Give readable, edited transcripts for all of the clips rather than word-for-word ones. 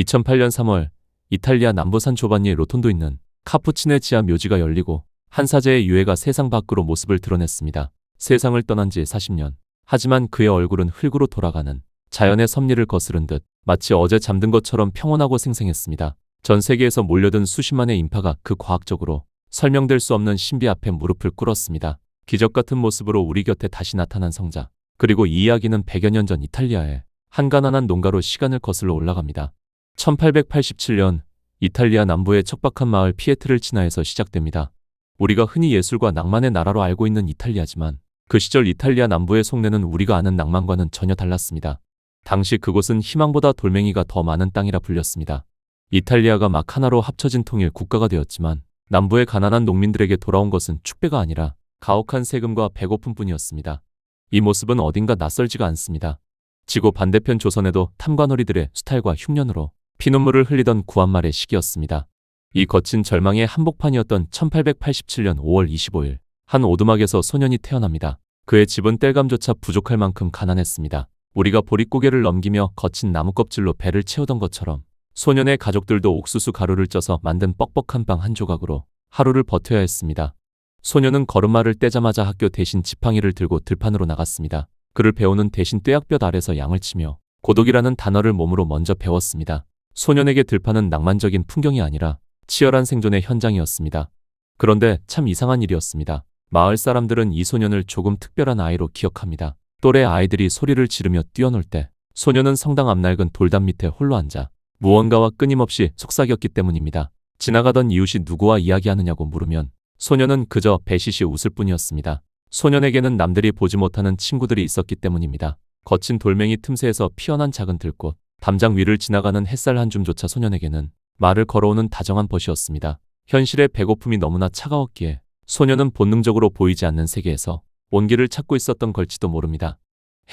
2008년 3월 이탈리아 남부산 조반니에 로톤도 있는 카푸치네 지하 묘지가 열리고 한 사제의 유해가 세상 밖으로 모습을 드러냈습니다. 세상을 떠난 지 40년. 하지만 그의 얼굴은 흙으로 돌아가는 자연의 섭리를 거스른 듯 마치 어제 잠든 것처럼 평온하고 생생했습니다. 전 세계에서 몰려든 수십만의 인파가 그 과학적으로 설명될 수 없는 신비 앞에 무릎을 꿇었습니다. 기적 같은 모습으로 우리 곁에 다시 나타난 성자. 그리고 이 이야기는 100여 년 전 이탈리아의 한 가난한 농가로 시간을 거슬러 올라갑니다. 1887년 이탈리아 남부의 척박한 마을 피에트를치나에서 시작됩니다. 우리가 흔히 예술과 낭만의 나라로 알고 있는 이탈리아지만 그 시절 이탈리아 남부의 속내는 우리가 아는 낭만과는 전혀 달랐습니다. 당시 그곳은 희망보다 돌멩이가 더 많은 땅이라 불렸습니다. 이탈리아가 막 하나로 합쳐진 통일 국가가 되었지만 남부의 가난한 농민들에게 돌아온 것은 축배가 아니라 가혹한 세금과 배고픔뿐이었습니다. 이 모습은 어딘가 낯설지가 않습니다. 지구 반대편 조선에도 탐관오리들의 수탈과 흉년으로 피눈물을 흘리던 구한말의 시기였습니다. 이 거친 절망의 한복판이었던 1887년 5월 25일 한 오두막에서 소년이 태어납니다. 그의 집은 땔감조차 부족할 만큼 가난했습니다. 우리가 보릿고개를 넘기며 거친 나무 껍질로 배를 채우던 것처럼 소년의 가족들도 옥수수 가루를 쪄서 만든 뻑뻑한 빵 한 조각으로 하루를 버텨야 했습니다. 소년은 걸음마를 떼자마자 학교 대신 지팡이를 들고 들판으로 나갔습니다. 글을 배우는 대신 뙤약볕 아래서 양을 치며 고독이라는 단어를 몸으로 먼저 배웠습니다. 소년에게 들판은 낭만적인 풍경이 아니라 치열한 생존의 현장이었습니다. 그런데 참 이상한 일이었습니다. 마을 사람들은 이 소년을 조금 특별한 아이로 기억합니다. 또래 아이들이 소리를 지르며 뛰어놀 때 소년은 성당 앞 낡은 돌담 밑에 홀로 앉아 무언가와 끊임없이 속삭였기 때문입니다. 지나가던 이웃이 누구와 이야기하느냐고 물으면 소년은 그저 배시시 웃을 뿐이었습니다. 소년에게는 남들이 보지 못하는 친구들이 있었기 때문입니다. 거친 돌멩이 틈새에서 피어난 작은 들꽃, 담장 위를 지나가는 햇살 한 줌조차 소년에게는 말을 걸어오는 다정한 벗이었습니다. 현실의 배고픔이 너무나 차가웠기에 소년은 본능적으로 보이지 않는 세계에서 온기를 찾고 있었던 걸지도 모릅니다.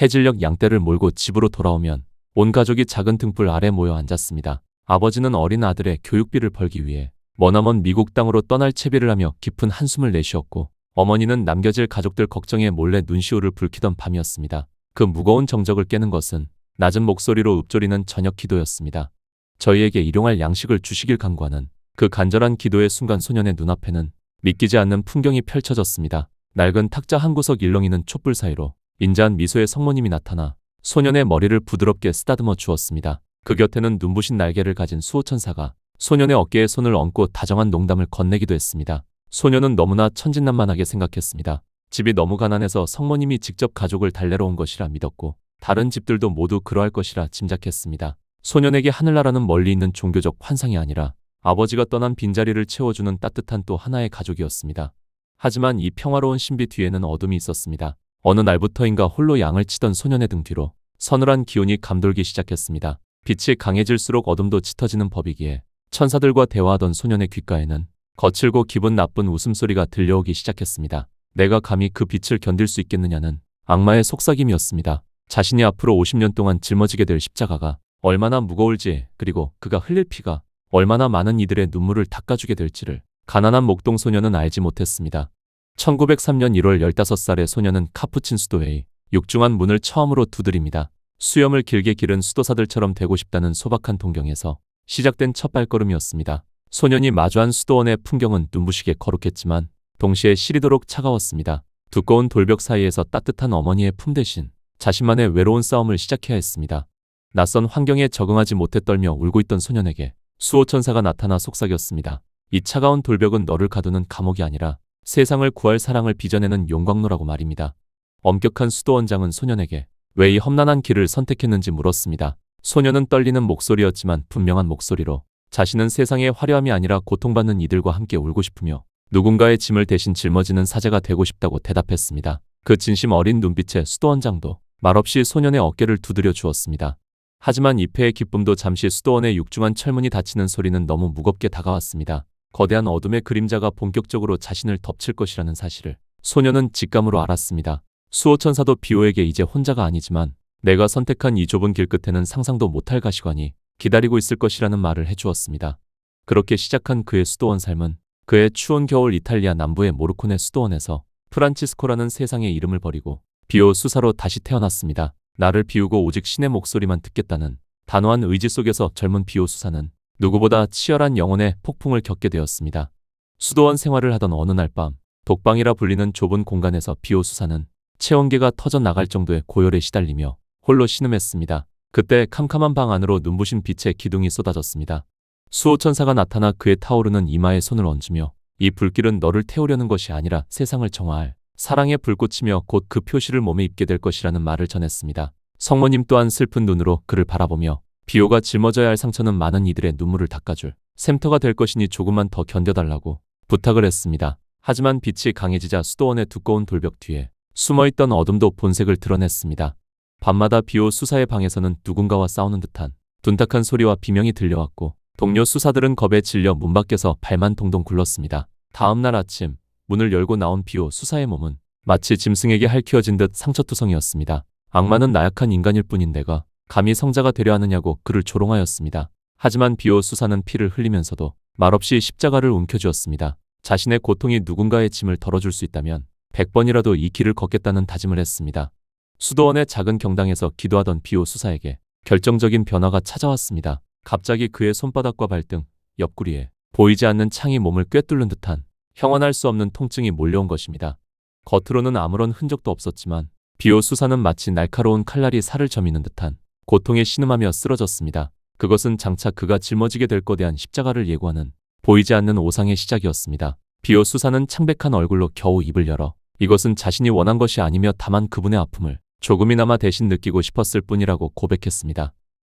해질녘 양떼를 몰고 집으로 돌아오면 온 가족이 작은 등불 아래 모여 앉았습니다. 아버지는 어린 아들의 교육비를 벌기 위해 머나먼 미국 땅으로 떠날 채비를 하며 깊은 한숨을 내쉬었고 어머니는 남겨질 가족들 걱정에 몰래 눈시울을 붉히던 밤이었습니다. 그 무거운 정적을 깨는 것은 낮은 목소리로 읊조리는 저녁 기도였습니다. 저희에게 일용할 양식을 주시길 간구하는 그 간절한 기도의 순간 소년의 눈앞에는 믿기지 않는 풍경이 펼쳐졌습니다. 낡은 탁자 한 구석 일렁이는 촛불 사이로 인자한 미소의 성모님이 나타나 소년의 머리를 부드럽게 쓰다듬어 주었습니다. 그 곁에는 눈부신 날개를 가진 수호천사가 소년의 어깨에 손을 얹고 다정한 농담을 건네기도 했습니다. 소년은 너무나 천진난만하게 생각했습니다. 집이 너무 가난해서 성모님이 직접 가족을 달래러 온 것이라 믿었고 다른 집들도 모두 그러할 것이라 짐작했습니다. 소년에게 하늘나라는 멀리 있는 종교적 환상이 아니라 아버지가 떠난 빈자리를 채워주는 따뜻한 또 하나의 가족이었습니다. 하지만 이 평화로운 신비 뒤에는 어둠이 있었습니다. 어느 날부터인가 홀로 양을 치던 소년의 등 뒤로 서늘한 기운이 감돌기 시작했습니다. 빛이 강해질수록 어둠도 짙어지는 법이기에 천사들과 대화하던 소년의 귓가에는 거칠고 기분 나쁜 웃음소리가 들려오기 시작했습니다. 내가 감히 그 빛을 견딜 수 있겠느냐는 악마의 속삭임이었습니다. 자신이 앞으로 50년 동안 짊어지게 될 십자가가 얼마나 무거울지, 그리고 그가 흘릴 피가 얼마나 많은 이들의 눈물을 닦아주게 될지를 가난한 목동 소년은 알지 못했습니다. 1903년 1월 15살의 소년은 카푸친 수도회의 육중한 문을 처음으로 두드립니다. 수염을 길게 기른 수도사들처럼 되고 싶다는 소박한 동경에서 시작된 첫 발걸음이었습니다. 소년이 마주한 수도원의 풍경은 눈부시게 거룩했지만 동시에 시리도록 차가웠습니다. 두꺼운 돌벽 사이에서 따뜻한 어머니의 품 대신 자신만의 외로운 싸움을 시작해야 했습니다. 낯선 환경에 적응하지 못해 떨며 울고 있던 소년에게 수호천사가 나타나 속삭였습니다. 이 차가운 돌벽은 너를 가두는 감옥이 아니라 세상을 구할 사랑을 빚어내는 용광로라고 말입니다. 엄격한 수도원장은 소년에게 왜 이 험난한 길을 선택했는지 물었습니다. 소년은 떨리는 목소리였지만 분명한 목소리로 자신은 세상의 화려함이 아니라 고통받는 이들과 함께 울고 싶으며 누군가의 짐을 대신 짊어지는 사제가 되고 싶다고 대답했습니다. 그 진심 어린 눈빛에 수도원장도 말없이 소년의 어깨를 두드려 주었습니다. 하지만 이패의 기쁨도 잠시 수도원의 육중한 철문이 닫히는 소리는 너무 무겁게 다가왔습니다. 거대한 어둠의 그림자가 본격적으로 자신을 덮칠 것이라는 사실을 소년은 직감으로 알았습니다. 수호천사도 비오에게 이제 혼자가 아니지만 내가 선택한 이 좁은 길 끝에는 상상도 못할 가시관이 기다리고 있을 것이라는 말을 해주었습니다. 그렇게 시작한 그의 수도원 삶은 그의 추운 겨울 이탈리아 남부의 모르코네 수도원에서 프란치스코라는 세상의 이름을 버리고 비오 수사로 다시 태어났습니다. 나를 비우고 오직 신의 목소리만 듣겠다는 단호한 의지 속에서 젊은 비호 수사는 누구보다 치열한 영혼의 폭풍을 겪게 되었습니다. 수도원 생활을 하던 어느 날 밤, 독방이라 불리는 좁은 공간에서 비호 수사는 체온계가 터져 나갈 정도의 고열에 시달리며 홀로 신음했습니다. 그때 캄캄한 방 안으로 눈부신 빛의 기둥이 쏟아졌습니다. 수호천사가 나타나 그의 타오르는 이마에 손을 얹으며 이 불길은 너를 태우려는 것이 아니라 세상을 정화할 사랑의 불꽃이며 곧 그 표시를 몸에 입게 될 것이라는 말을 전했습니다. 성모님 또한 슬픈 눈으로 그를 바라보며 비호가 짊어져야 할 상처는 많은 이들의 눈물을 닦아줄 샘터가 될 것이니 조금만 더 견뎌달라고 부탁을 했습니다. 하지만 빛이 강해지자 수도원의 두꺼운 돌벽 뒤에 숨어있던 어둠도 본색을 드러냈습니다. 밤마다 비호 수사의 방에서는 누군가와 싸우는 듯한 둔탁한 소리와 비명이 들려왔고 동료 수사들은 겁에 질려 문 밖에서 발만 동동 굴렀습니다. 다음 날 아침 문을 열고 나온 비호 수사의 몸은 마치 짐승에게 핥히어진 듯 상처투성이었습니다. 악마는 나약한 인간일 뿐인 내가 감히 성자가 되려 하느냐고 그를 조롱하였습니다. 하지만 비호 수사는 피를 흘리면서도 말없이 십자가를 움켜쥐었습니다. 자신의 고통이 누군가의 짐을 덜어줄 수 있다면 100번이라도 이 길을 걷겠다는 다짐을 했습니다. 수도원의 작은 경당에서 기도하던 비호 수사에게 결정적인 변화가 찾아왔습니다. 갑자기 그의 손바닥과 발등, 옆구리에 보이지 않는 창이 몸을 꿰뚫는 듯한 형언할 수 없는 통증이 몰려온 것입니다. 겉으로는 아무런 흔적도 없었지만 비호 수사는 마치 날카로운 칼날이 살을 저미는 듯한 고통에 신음하며 쓰러졌습니다. 그것은 장차 그가 짊어지게 될 거대한 십자가를 예고하는 보이지 않는 오상의 시작이었습니다. 비호 수사는 창백한 얼굴로 겨우 입을 열어 이것은 자신이 원한 것이 아니며 다만 그분의 아픔을 조금이나마 대신 느끼고 싶었을 뿐이라고 고백했습니다.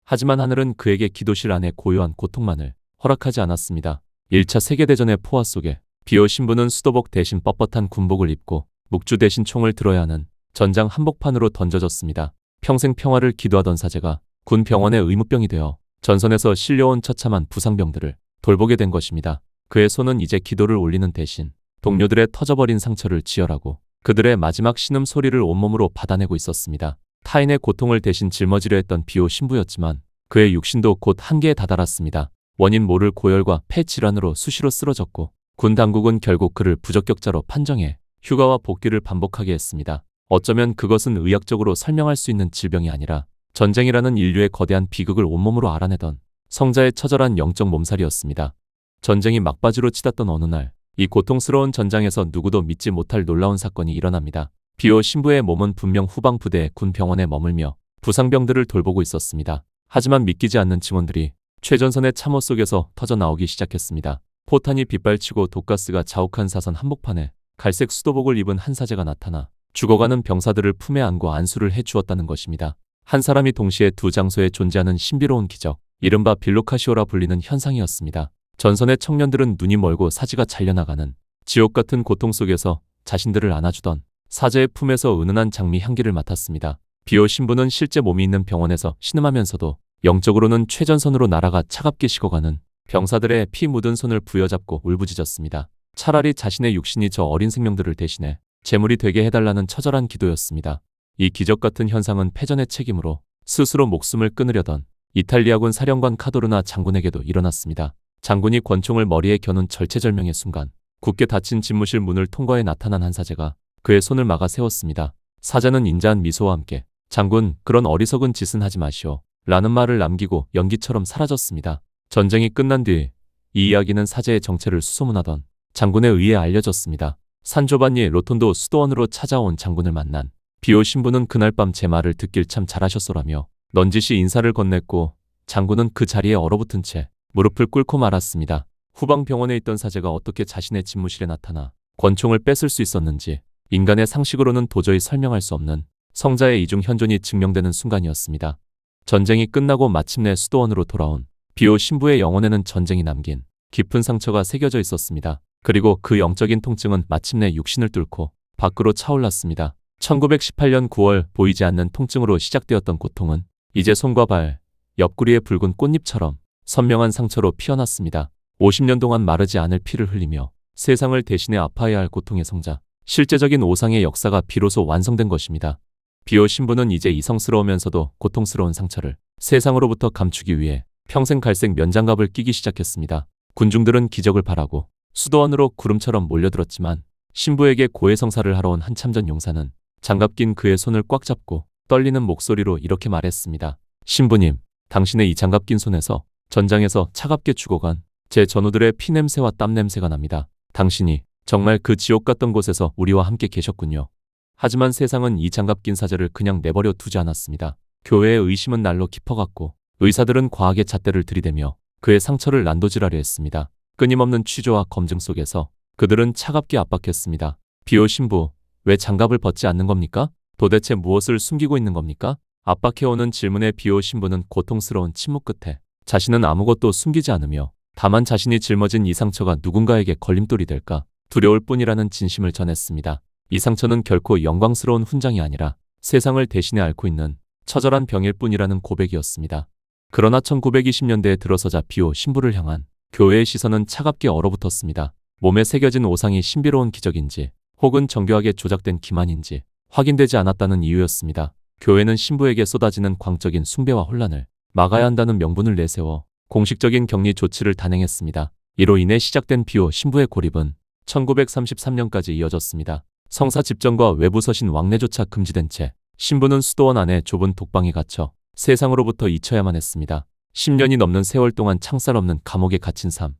하지만 하늘은 그에게 기도실 안의 고요한 고통만을 허락하지 않았습니다. 1차 세계대전의 포화 속에 비호 신부는 수도복 대신 뻣뻣한 군복을 입고 묵주 대신 총을 들어야 하는 전장 한복판으로 던져졌습니다. 평생 평화를 기도하던 사제가 군 병원의 의무병이 되어 전선에서 실려온 처참한 부상병들을 돌보게 된 것입니다. 그의 손은 이제 기도를 올리는 대신 동료들의 터져버린 상처를 지혈하고 그들의 마지막 신음 소리를 온몸으로 받아내고 있었습니다. 타인의 고통을 대신 짊어지려 했던 비호 신부였지만 그의 육신도 곧 한계에 다다랐습니다. 원인 모를 고열과 폐 질환으로 수시로 쓰러졌고 군 당국은 결국 그를 부적격자로 판정해 휴가와 복귀를 반복하게 했습니다. 어쩌면 그것은 의학적으로 설명할 수 있는 질병이 아니라 전쟁이라는 인류의 거대한 비극을 온몸으로 알아내던 성자의 처절한 영적 몸살이었습니다. 전쟁이 막바지로 치닫던 어느 날, 이 고통스러운 전장에서 누구도 믿지 못할 놀라운 사건이 일어납니다. 비호 신부의 몸은 분명 후방 부대의 군 병원에 머물며 부상병들을 돌보고 있었습니다. 하지만 믿기지 않는 증언들이 최전선의 참호 속에서 터져 나오기 시작했습니다. 포탄이 빗발치고 독가스가 자욱한 사선 한복판에 갈색 수도복을 입은 한 사제가 나타나 죽어가는 병사들을 품에 안고 안수를 해주었다는 것입니다. 한 사람이 동시에 두 장소에 존재하는 신비로운 기적, 이른바 빌로카시오라 불리는 현상이었습니다. 전선의 청년들은 눈이 멀고 사지가 잘려나가는 지옥 같은 고통 속에서 자신들을 안아주던 사제의 품에서 은은한 장미 향기를 맡았습니다. 비호 신부는 실제 몸이 있는 병원에서 신음하면서도 영적으로는 최전선으로 날아가 차갑게 식어가는 병사들의 피 묻은 손을 부여잡고 울부짖었습니다. 차라리 자신의 육신이 저 어린 생명들을 대신해 제물이 되게 해달라는 처절한 기도였습니다. 이 기적 같은 현상은 패전의 책임으로 스스로 목숨을 끊으려던 이탈리아군 사령관 카도르나 장군에게도 일어났습니다. 장군이 권총을 머리에 겨눈 절체절명의 순간 굳게 닫힌 집무실 문을 통과해 나타난 한 사제가 그의 손을 막아 세웠습니다. 사제는 인자한 미소와 함께 장군, 그런 어리석은 짓은 하지 마시오 라는 말을 남기고 연기처럼 사라졌습니다. 전쟁이 끝난 뒤 이 이야기는 사제의 정체를 수소문하던 장군에 의해 알려졌습니다. 산조반니 로톤도 수도원으로 찾아온 장군을 만난 비호 신부는 그날 밤 제 말을 듣길 참 잘하셨소라며 넌지시 인사를 건넸고 장군은 그 자리에 얼어붙은 채 무릎을 꿇고 말았습니다. 후방 병원에 있던 사제가 어떻게 자신의 집무실에 나타나 권총을 뺏을 수 있었는지 인간의 상식으로는 도저히 설명할 수 없는 성자의 이중 현존이 증명되는 순간이었습니다. 전쟁이 끝나고 마침내 수도원으로 돌아온 비호 신부의 영혼에는 전쟁이 남긴 깊은 상처가 새겨져 있었습니다. 그리고 그 영적인 통증은 마침내 육신을 뚫고 밖으로 차올랐습니다. 1918년 9월 보이지 않는 통증으로 시작되었던 고통은 이제 손과 발, 옆구리의 붉은 꽃잎처럼 선명한 상처로 피어났습니다. 50년 동안 마르지 않을 피를 흘리며 세상을 대신해 아파해야 할 고통의 성자, 실제적인 오상의 역사가 비로소 완성된 것입니다. 비호 신부는 이제 이성스러우면서도 고통스러운 상처를 세상으로부터 감추기 위해 평생 갈색 면장갑을 끼기 시작했습니다. 군중들은 기적을 바라고 수도원으로 구름처럼 몰려들었지만 신부에게 고해성사를 하러 온 한참전 용사는 장갑 낀 그의 손을 꽉 잡고 떨리는 목소리로 이렇게 말했습니다. 신부님, 당신의 이 장갑 낀 손에서 전장에서 차갑게 죽어간 제 전우들의 피냄새와 땀냄새가 납니다. 당신이 정말 그 지옥 같던 곳에서 우리와 함께 계셨군요. 하지만 세상은 이 장갑 낀 사제를 그냥 내버려 두지 않았습니다. 교회의 의심은 날로 깊어갔고 의사들은 과학의 잣대를 들이대며 그의 상처를 난도질하려 했습니다. 끊임없는 취조와 검증 속에서 그들은 차갑게 압박했습니다. 비오 신부, 왜 장갑을 벗지 않는 겁니까? 도대체 무엇을 숨기고 있는 겁니까? 압박해오는 질문에 비오 신부는 고통스러운 침묵 끝에 자신은 아무것도 숨기지 않으며 다만 자신이 짊어진 이 상처가 누군가에게 걸림돌이 될까 두려울 뿐이라는 진심을 전했습니다. 이 상처는 결코 영광스러운 훈장이 아니라 세상을 대신해 앓고 있는 처절한 병일 뿐이라는 고백이었습니다. 그러나 1920년대에 들어서자 비오 신부를 향한 교회의 시선은 차갑게 얼어붙었습니다. 몸에 새겨진 오상이 신비로운 기적인지 혹은 정교하게 조작된 기만인지 확인되지 않았다는 이유였습니다. 교회는 신부에게 쏟아지는 광적인 숭배와 혼란을 막아야 한다는 명분을 내세워 공식적인 격리 조치를 단행했습니다. 이로 인해 시작된 비오 신부의 고립은 1933년까지 이어졌습니다. 성사 집정과 외부 서신 왕래조차 금지된 채 신부는 수도원 안에 좁은 독방에 갇혀 세상으로부터 잊혀야만 했습니다. 10년이 넘는 세월 동안 창살 없는 감옥에 갇힌 삶.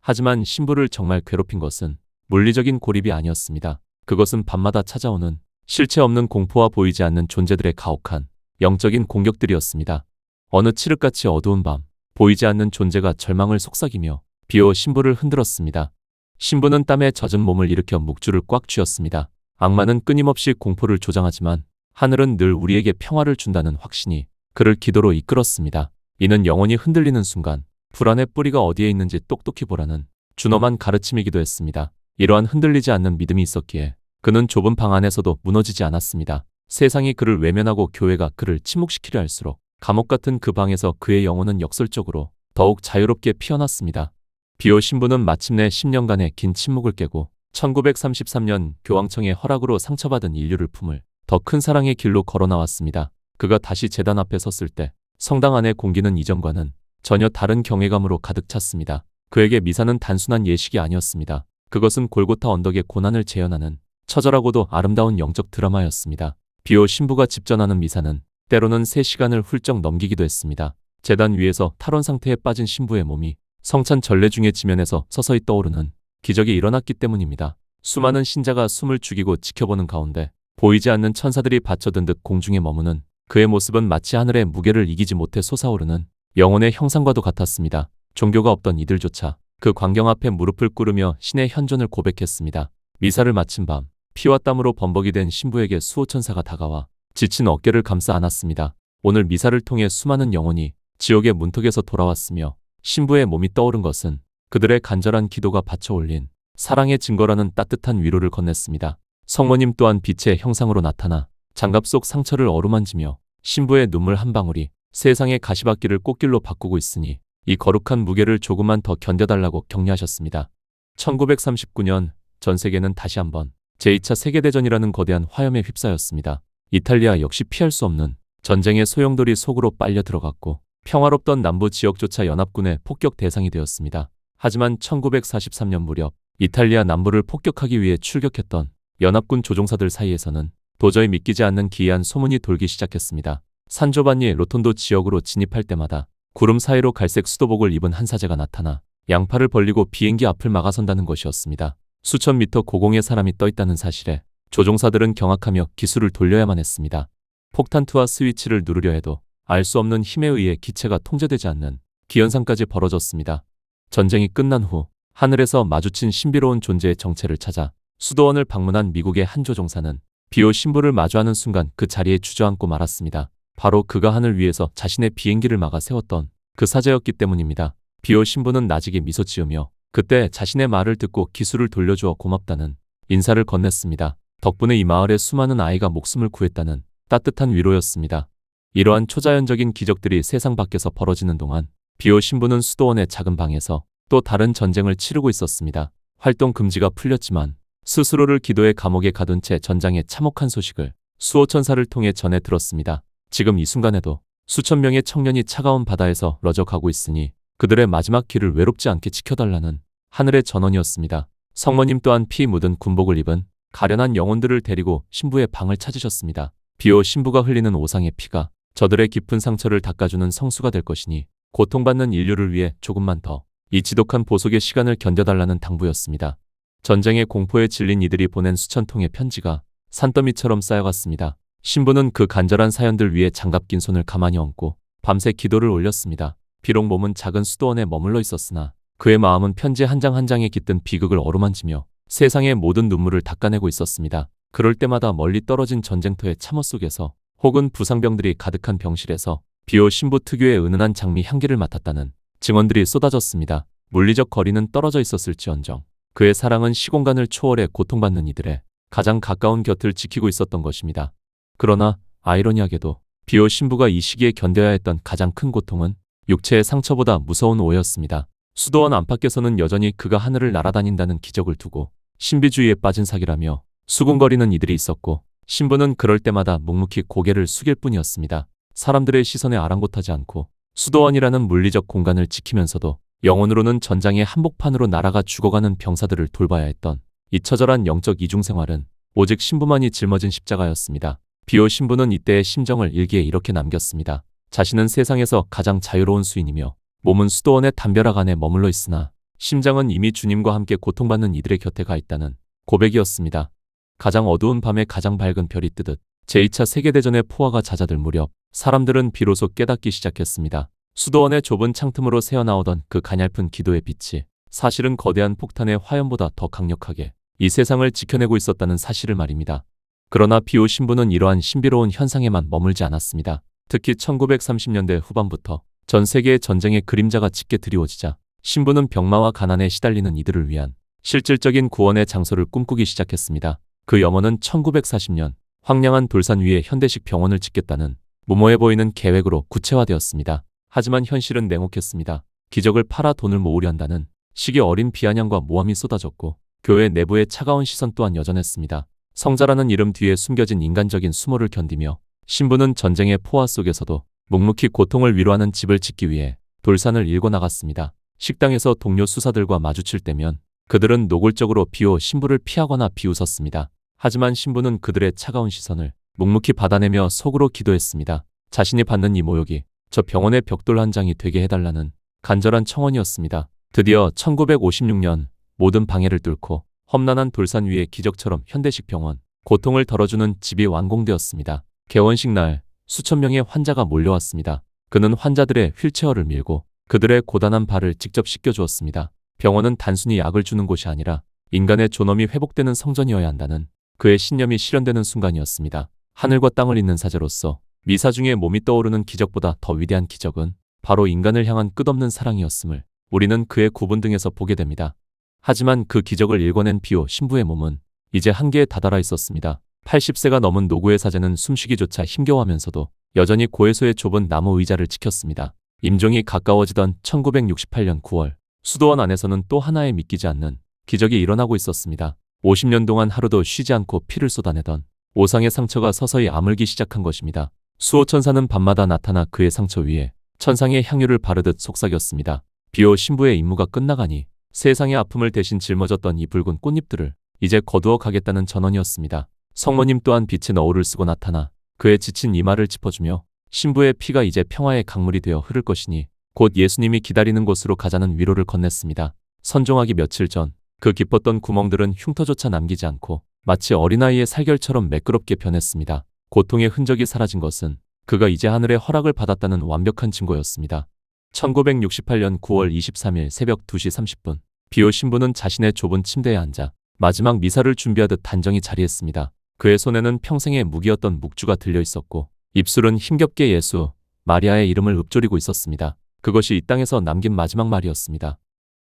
하지만 신부를 정말 괴롭힌 것은 물리적인 고립이 아니었습니다. 그것은 밤마다 찾아오는 실체 없는 공포와 보이지 않는 존재들의 가혹한 영적인 공격들이었습니다. 어느 칠흑같이 어두운 밤, 보이지 않는 존재가 절망을 속삭이며 비오 신부를 흔들었습니다. 신부는 땀에 젖은 몸을 일으켜 묵주를 꽉 쥐었습니다. 악마는 끊임없이 공포를 조장하지만 하늘은 늘 우리에게 평화를 준다는 확신이 그를 기도로 이끌었습니다. 이는 영혼이 흔들리는 순간 불안의 뿌리가 어디에 있는지 똑똑히 보라는 준엄한 가르침이기도 했습니다. 이러한 흔들리지 않는 믿음이 있었기에 그는 좁은 방 안에서도 무너지지 않았습니다. 세상이 그를 외면하고 교회가 그를 침묵시키려 할수록 감옥 같은 그 방에서 그의 영혼은 역설적으로 더욱 자유롭게 피어났습니다. 비오 신부는 마침내 10년간의 긴 침묵을 깨고 1933년 교황청의 허락으로 상처받은 인류를 품을 더 큰 사랑의 길로 걸어 나왔습니다. 그가 다시 제단 앞에 섰을 때 성당 안의 공기는 이전과는 전혀 다른 경외감으로 가득 찼습니다. 그에게 미사는 단순한 예식이 아니었습니다. 그것은 골고타 언덕의 고난을 재현하는 처절하고도 아름다운 영적 드라마였습니다. 비오 신부가 집전하는 미사는 때로는 3시간을 훌쩍 넘기기도 했습니다. 제단 위에서 탈원 상태에 빠진 신부의 몸이 성찬 전례 중의 지면에서 서서히 떠오르는 기적이 일어났기 때문입니다. 수많은 신자가 숨을 죽이고 지켜보는 가운데 보이지 않는 천사들이 받쳐든 듯 공중에 머무는 그의 모습은 마치 하늘의 무게를 이기지 못해 솟아오르는 영혼의 형상과도 같았습니다. 종교가 없던 이들조차 그 광경 앞에 무릎을 꿇으며 신의 현존을 고백했습니다. 미사를 마친 밤, 피와 땀으로 범벅이 된 신부에게 수호천사가 다가와 지친 어깨를 감싸 안았습니다. 오늘 미사를 통해 수많은 영혼이 지옥의 문턱에서 돌아왔으며 신부의 몸이 떠오른 것은 그들의 간절한 기도가 바쳐 올린 사랑의 증거라는 따뜻한 위로를 건넸습니다. 성모님 또한 빛의 형상으로 나타나 장갑 속 상처를 어루만지며 신부의 눈물 한 방울이 세상의 가시밭길을 꽃길로 바꾸고 있으니 이 거룩한 무게를 조금만 더 견뎌달라고 격려하셨습니다. 1939년 전 세계는 다시 한번 제2차 세계대전이라는 거대한 화염에 휩싸였습니다. 이탈리아 역시 피할 수 없는 전쟁의 소용돌이 속으로 빨려 들어갔고 평화롭던 남부 지역조차 연합군의 폭격 대상이 되었습니다. 하지만 1943년 무렵 이탈리아 남부를 폭격하기 위해 출격했던 연합군 조종사들 사이에서는 도저히 믿기지 않는 기이한 소문이 돌기 시작했습니다. 산조반니 로톤도 지역으로 진입할 때마다 구름 사이로 갈색 수도복을 입은 한 사제가 나타나 양팔을 벌리고 비행기 앞을 막아선다는 것이었습니다. 수천 미터 고공의 사람이 떠있다는 사실에 조종사들은 경악하며 기술을 돌려야만 했습니다. 폭탄투하 스위치를 누르려 해도 알 수 없는 힘에 의해 기체가 통제되지 않는 기현상까지 벌어졌습니다. 전쟁이 끝난 후 하늘에서 마주친 신비로운 존재의 정체를 찾아 수도원을 방문한 미국의 한 조종사는 비오 신부를 마주하는 순간 그 자리에 주저앉고 말았습니다. 바로 그가 하늘 위에서 자신의 비행기를 막아 세웠던 그 사제였기 때문입니다. 비오 신부는 나직이 미소 지으며 그때 자신의 말을 듣고 기술을 돌려주어 고맙다는 인사를 건넸습니다. 덕분에 이 마을의 수많은 아이가 목숨을 구했다는 따뜻한 위로였습니다. 이러한 초자연적인 기적들이 세상 밖에서 벌어지는 동안 비오 신부는 수도원의 작은 방에서 또 다른 전쟁을 치르고 있었습니다. 활동 금지가 풀렸지만 스스로를 기도의 감옥에 가둔 채 전장의 참혹한 소식을 수호천사를 통해 전해 들었습니다. 지금 이 순간에도 수천 명의 청년이 차가운 바다에서 러져가고 있으니 그들의 마지막 길을 외롭지 않게 지켜달라는 하늘의 전원이었습니다. 성모님 또한 피 묻은 군복을 입은 가련한 영혼들을 데리고 신부의 방을 찾으셨습니다. 비오 신부가 흘리는 오상의 피가 저들의 깊은 상처를 닦아주는 성수가 될 것이니 고통받는 인류를 위해 조금만 더 이 지독한 보속의 시간을 견뎌달라는 당부였습니다. 전쟁의 공포에 질린 이들이 보낸 수천 통의 편지가 산더미처럼 쌓여갔습니다. 신부는 그 간절한 사연들 위에 장갑 낀 손을 가만히 얹고 밤새 기도를 올렸습니다. 비록 몸은 작은 수도원에 머물러 있었으나 그의 마음은 편지 한 장 한 장에 깃든 비극을 어루만지며 세상의 모든 눈물을 닦아내고 있었습니다. 그럴 때마다 멀리 떨어진 전쟁터의 참호 속에서 혹은 부상병들이 가득한 병실에서 비오 신부 특유의 은은한 장미 향기를 맡았다는 증언들이 쏟아졌습니다. 물리적 거리는 떨어져 있었을지언정 그의 사랑은 시공간을 초월해 고통받는 이들의 가장 가까운 곁을 지키고 있었던 것입니다. 그러나 아이러니하게도 비오 신부가 이 시기에 견뎌야 했던 가장 큰 고통은 육체의 상처보다 무서운 오해였습니다. 수도원 안팎에서는 여전히 그가 하늘을 날아다닌다는 기적을 두고 신비주의에 빠진 사기라며 수군거리는 이들이 있었고 신부는 그럴 때마다 묵묵히 고개를 숙일 뿐이었습니다. 사람들의 시선에 아랑곳하지 않고 수도원이라는 물리적 공간을 지키면서도 영혼으로는 전장의 한복판으로 날아가 죽어가는 병사들을 돌봐야 했던 이 처절한 영적 이중생활은 오직 신부만이 짊어진 십자가였습니다. 비오 신부는 이때의 심정을 일기에 이렇게 남겼습니다. 자신은 세상에서 가장 자유로운 수인이며 몸은 수도원의 담벼락 안에 머물러 있으나 심장은 이미 주님과 함께 고통받는 이들의 곁에 가 있다는 고백이었습니다. 가장 어두운 밤에 가장 밝은 별이 뜨듯 제2차 세계대전의 포화가 잦아들 무렵 사람들은 비로소 깨닫기 시작했습니다. 수도원의 좁은 창틈으로 새어나오던 그 가냘픈 기도의 빛이 사실은 거대한 폭탄의 화염보다 더 강력하게 이 세상을 지켜내고 있었다는 사실을 말입니다. 그러나 비오 신부는 이러한 신비로운 현상에만 머물지 않았습니다. 특히 1930년대 후반부터 전 세계의 전쟁의 그림자가 짙게 드리워지자 신부는 병마와 가난에 시달리는 이들을 위한 실질적인 구원의 장소를 꿈꾸기 시작했습니다. 그 염원은 1940년 황량한 돌산 위에 현대식 병원을 짓겠다는 무모해 보이는 계획으로 구체화되었습니다. 하지만 현실은 냉혹했습니다. 기적을 팔아 돈을 모으려 한다는 시기 어린 비아냥과 모함이 쏟아졌고 교회 내부의 차가운 시선 또한 여전했습니다. 성자라는 이름 뒤에 숨겨진 인간적인 수모를 견디며 신부는 전쟁의 포화 속에서도 묵묵히 고통을 위로하는 집을 짓기 위해 돌산을 일궈 나갔습니다. 식당에서 동료 수사들과 마주칠 때면 그들은 노골적으로 비오 신부를 피하거나 비웃었습니다. 하지만 신부는 그들의 차가운 시선을 묵묵히 받아내며 속으로 기도했습니다. 자신이 받는 이 모욕이 저 병원의 벽돌 한 장이 되게 해달라는 간절한 청원이었습니다. 드디어 1956년 모든 방해를 뚫고 험난한 돌산 위에 기적처럼 현대식 병원, 고통을 덜어주는 집이 완공되었습니다. 개원식 날 수천 명의 환자가 몰려왔습니다. 그는 환자들의 휠체어를 밀고 그들의 고단한 발을 직접 씻겨주었습니다. 병원은 단순히 약을 주는 곳이 아니라 인간의 존엄이 회복되는 성전이어야 한다는 그의 신념이 실현되는 순간이었습니다. 하늘과 땅을 잇는 사제로서 미사 중에 몸이 떠오르는 기적보다 더 위대한 기적은 바로 인간을 향한 끝없는 사랑이었음을 우리는 그의 구분 등에서 보게 됩니다. 하지만 그 기적을 일궈낸 비오 신부의 몸은 이제 한계에 다다라 있었습니다. 80세가 넘은 노구의 사제는 숨쉬기조차 힘겨워하면서도 여전히 고해소의 좁은 나무 의자를 지켰습니다. 임종이 가까워지던 1968년 9월 수도원 안에서는 또 하나의 믿기지 않는 기적이 일어나고 있었습니다. 50년 동안 하루도 쉬지 않고 피를 쏟아내던 오상의 상처가 서서히 아물기 시작한 것입니다. 수호천사는 밤마다 나타나 그의 상처 위에 천상의 향유를 바르듯 속삭였습니다. 비오 신부의 임무가 끝나가니 세상의 아픔을 대신 짊어졌던 이 붉은 꽃잎들을 이제 거두어 가겠다는 전언이었습니다. 성모님 또한 빛의 너울을 쓰고 나타나 그의 지친 이마를 짚어주며 신부의 피가 이제 평화의 강물이 되어 흐를 것이니 곧 예수님이 기다리는 곳으로 가자는 위로를 건넸습니다. 선종하기 며칠 전 그 깊었던 구멍들은 흉터조차 남기지 않고 마치 어린아이의 살결처럼 매끄럽게 변했습니다. 고통의 흔적이 사라진 것은 그가 이제 하늘의 허락을 받았다는 완벽한 증거였습니다. 1968년 9월 23일 새벽 2시 30분 비오 신부는 자신의 좁은 침대에 앉아 마지막 미사를 준비하듯 단정히 자리했습니다. 그의 손에는 평생의 무기였던 묵주가 들려 있었고 입술은 힘겹게 예수, 마리아의 이름을 읊조리고 있었습니다. 그것이 이 땅에서 남긴 마지막 말이었습니다.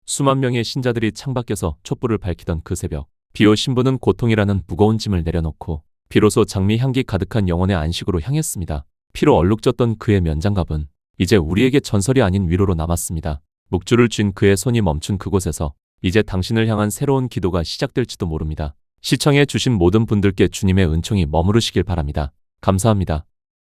수만 명의 신자들이 창밖에서 촛불을 밝히던 그 새벽 비오 신부는 고통이라는 무거운 짐을 내려놓고 비로소 장미 향기 가득한 영혼의 안식으로 향했습니다. 피로 얼룩졌던 그의 면장갑은 이제 우리에게 전설이 아닌 위로로 남았습니다. 묵주를 쥔 그의 손이 멈춘 그곳에서 이제 당신을 향한 새로운 기도가 시작될지도 모릅니다. 시청해 주신 모든 분들께 주님의 은총이 머무르시길 바랍니다. 감사합니다.